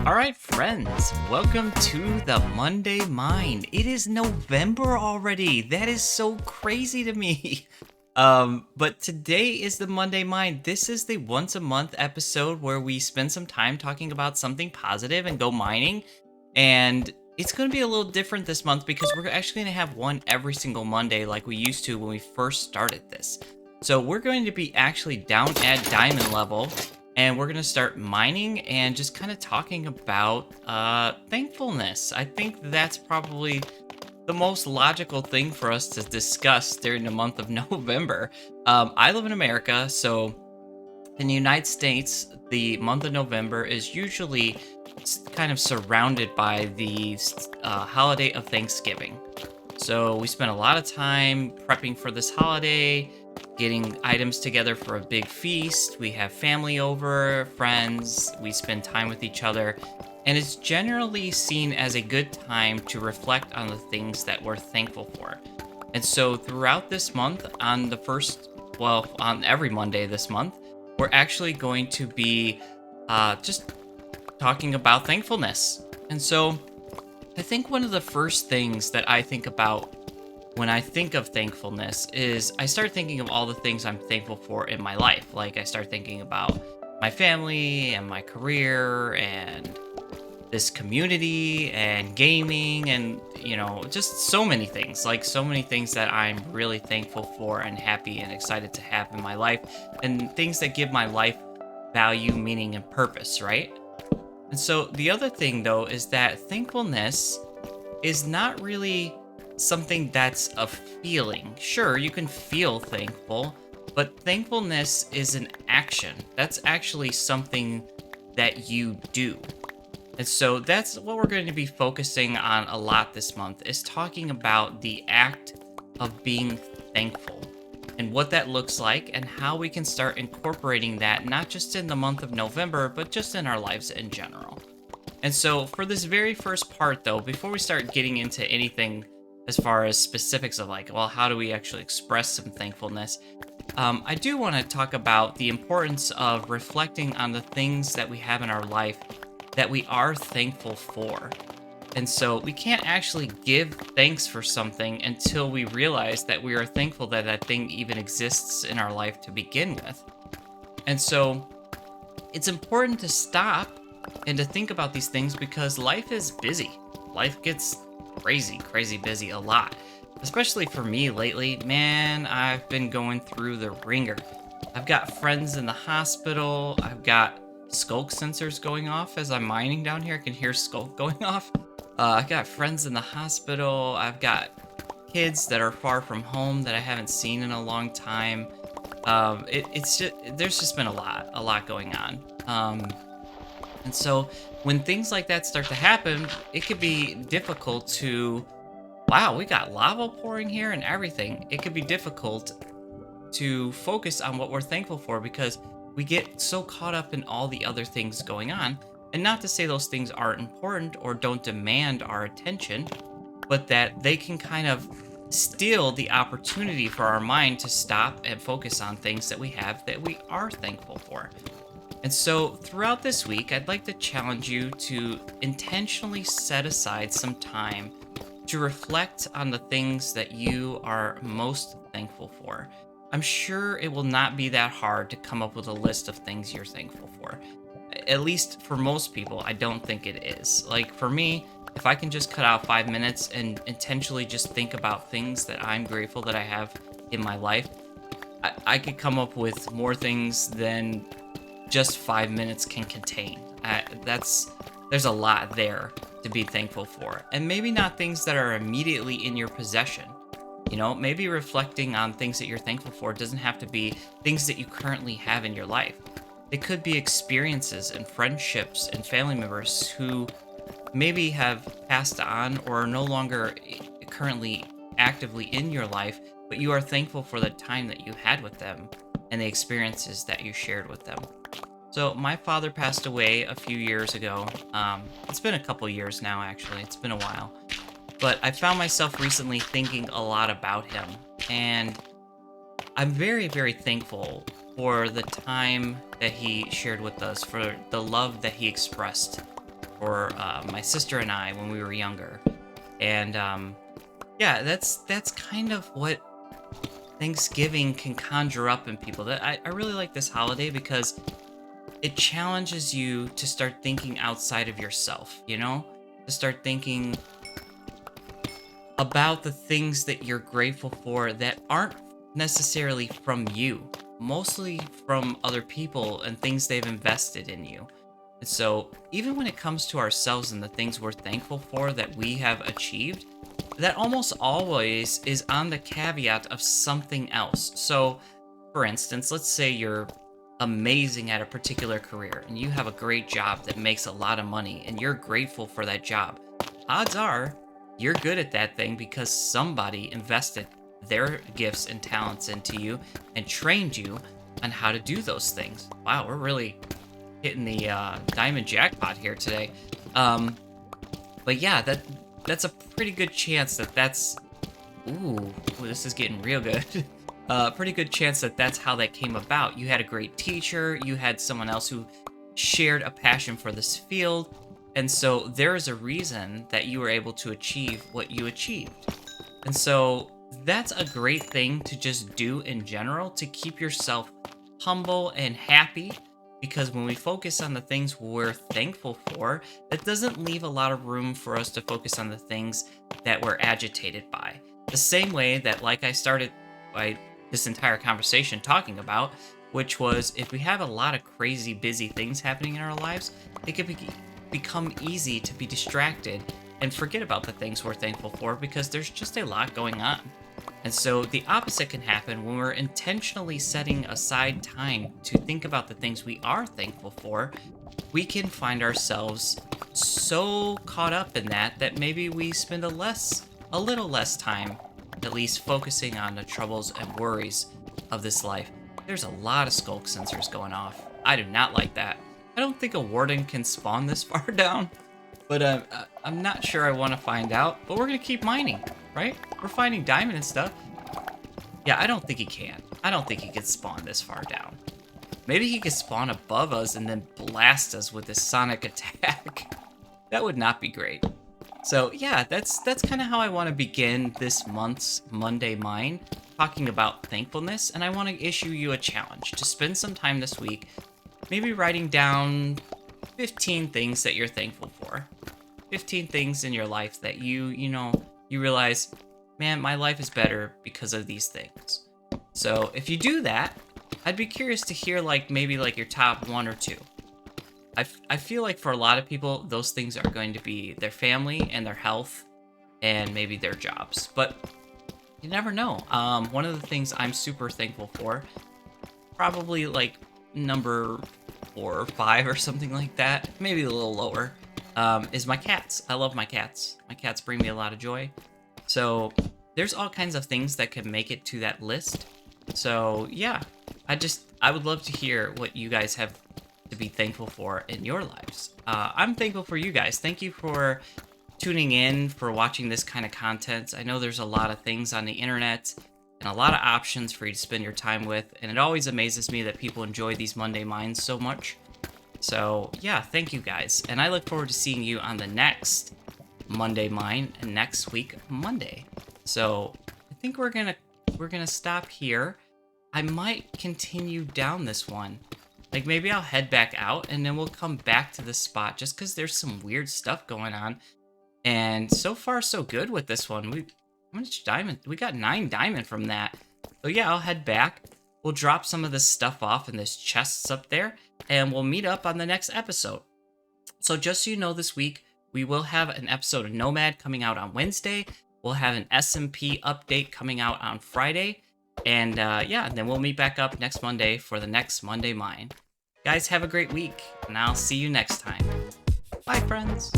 All right, friends, welcome to the Monday Mind. It is November already. That is so crazy to me. But today is the Monday Mind. This is the once a month episode where we spend some time talking about something positive and go mining. And it's going to be a little different this month because we're actually going to have one every single Monday like we used to when we first started this. So we're going to be actually down at diamond level. And we're going to start mining and just kind of talking about thankfulness. I think that's probably the most logical thing for us to discuss during the month of November. I live in America, so in the United States, the month of November is usually kind of surrounded by the holiday of Thanksgiving. So we spend a lot of time prepping for this holiday, getting items together for a big feast. We have family over, friends, we spend time with each other, and it's generally seen as a good time to reflect on the things that we're thankful for. And so throughout this month, on on every Monday this month, we're actually going to be just talking about thankfulness. And so I think one of the first things that I think about when I think of thankfulness is I start thinking of all the things I'm thankful for in my life. Like I start thinking about my family and my career and this community and gaming and, just so many things. Like so many things that I'm really thankful for and happy and excited to have in my life and things that give my life value, meaning, and purpose, right? And so the other thing though is that thankfulness is not really something that's a feeling. Sure, you can feel thankful, but thankfulness is an action. That's actually something that you do. And so that's what we're going to be focusing on a lot this month, is talking about the act of being thankful and what that looks like and how we can start incorporating that, not just in the month of November, but just in our lives in general. And so for this very first part though, before we start getting into anything as far as specifics of how do we actually express some thankfulness, I do want to talk about the importance of reflecting on the things that we have in our life that we are thankful for. And so we can't actually give thanks for something until we realize that we are thankful that that thing even exists in our life to begin with. And so it's important to stop and to think about these things because life is busy. Life gets crazy busy a lot. Especially for me lately, man, I've been going through the ringer. I've got friends in the hospital. I've got skulk sensors going off as I'm mining down here. I can hear skulk going off. I've got friends in the hospital. I've got kids that are far from home that I haven't seen in a long time. There's just been a lot going on. And so when things like that start to happen, it could be difficult to, wow, we got lava pouring here and everything. It could be difficult to focus on what we're thankful for because we get so caught up in all the other things going on. And not to say those things aren't important or don't demand our attention, but that they can kind of steal the opportunity for our mind to stop and focus on things that we have that we are thankful for. And so throughout this week, I'd like to challenge you to intentionally set aside some time to reflect on the things that you are most thankful for. I'm sure it will not be that hard to come up with a list of things you're thankful for. At least for most people, I don't think it is. Like for me, if I can just cut out 5 minutes and intentionally just think about things that I'm grateful that I have in my life, I could come up with more things than just 5 minutes can contain. There's a lot there to be thankful for. And maybe not things that are immediately in your possession. Maybe reflecting on things that you're thankful for doesn't have to be things that you currently have in your life. It could be experiences and friendships and family members who maybe have passed on or are no longer currently actively in your life, but you are thankful for the time that you had with them and the experiences that you shared with them. So my father passed away a few years ago. It's been a couple years now, actually. It's been a while. But I found myself recently thinking a lot about him. And I'm very, very thankful for the time that he shared with us, for the love that he expressed. for my sister and I when we were younger. And yeah, that's kind of what Thanksgiving can conjure up in people. That I really like this holiday because it challenges you to start thinking outside of yourself, you know? To start thinking about the things that you're grateful for that aren't necessarily from you, mostly from other people and things they've invested in you. And so, even when it comes to ourselves and the things we're thankful for that we have achieved, that almost always is on the caveat of something else. So, for instance, let's say you're amazing at a particular career and you have a great job that makes a lot of money and you're grateful for that job. Odds are you're good at that thing because somebody invested their gifts and talents into you and trained you on how to do those things. Wow, we're really hitting the diamond jackpot here today. But yeah, that's a pretty good chance that that's... Ooh, this is getting real good. Pretty good chance that that's how that came about. You had a great teacher, you had someone else who shared a passion for this field, and so there is a reason that you were able to achieve what you achieved. And so that's a great thing to just do in general to keep yourself humble and happy, because when we focus on the things we're thankful for, that doesn't leave a lot of room for us to focus on the things that we're agitated by. The same way that, like I started by this entire conversation talking about, which was if we have a lot of crazy busy things happening in our lives, it can become easy to be distracted and forget about the things we're thankful for because there's just a lot going on. And so the opposite can happen when we're intentionally setting aside time to think about the things we are thankful for. We can find ourselves so caught up in that maybe we spend a little less time at least focusing on the troubles and worries of this life. There's a lot of skulk sensors going off. I do not like that. I don't think a warden can spawn this far down, but I'm not sure I want to find out. But we're gonna keep mining, right? We're finding diamond and stuff. Yeah, I don't think he can. I don't think he can spawn this far down. Maybe he could spawn above us and then blast us with this sonic attack. That would not be great. So yeah, that's kind of how I want to begin this month's Monday Mine, talking about thankfulness, and I want to issue you a challenge to spend some time this week, maybe writing down 15 things that you're thankful for. 15 things in your life that you realize, man, my life is better because of these things. So if you do that, I'd be curious to hear maybe your top one or two. I feel like for a lot of people, those things are going to be their family and their health and maybe their jobs. But you never know. One of the things I'm super thankful for, probably number 4 or 5 or something like that, maybe a little lower, is my cats. I love my cats. My cats bring me a lot of joy. So there's all kinds of things that could make it to that list. So yeah, I would love to hear what you guys have to be thankful for in your lives. I'm thankful for you guys. Thank you for tuning in, for watching this kind of content. I know there's a lot of things on the internet and a lot of options for you to spend your time with, and it always amazes me that people enjoy these Monday Mines so much. So yeah, thank you guys, and I look forward to seeing you on the next Monday Mine and next week Monday. So I think we're gonna stop here. I might continue down this one. Maybe I'll head back out and then we'll come back to this spot just because there's some weird stuff going on. And so far, so good with this one. How much diamond? We got 9 diamond from that. So yeah, I'll head back. We'll drop some of this stuff off in this chests up there and we'll meet up on the next episode. So just so you know, this week, we will have an episode of Nomad coming out on Wednesday. We'll have an SMP update coming out on Friday. And yeah, then we'll meet back up next Monday for the next Monday Mine. Guys, have a great week, and I'll see you next time. Bye, friends.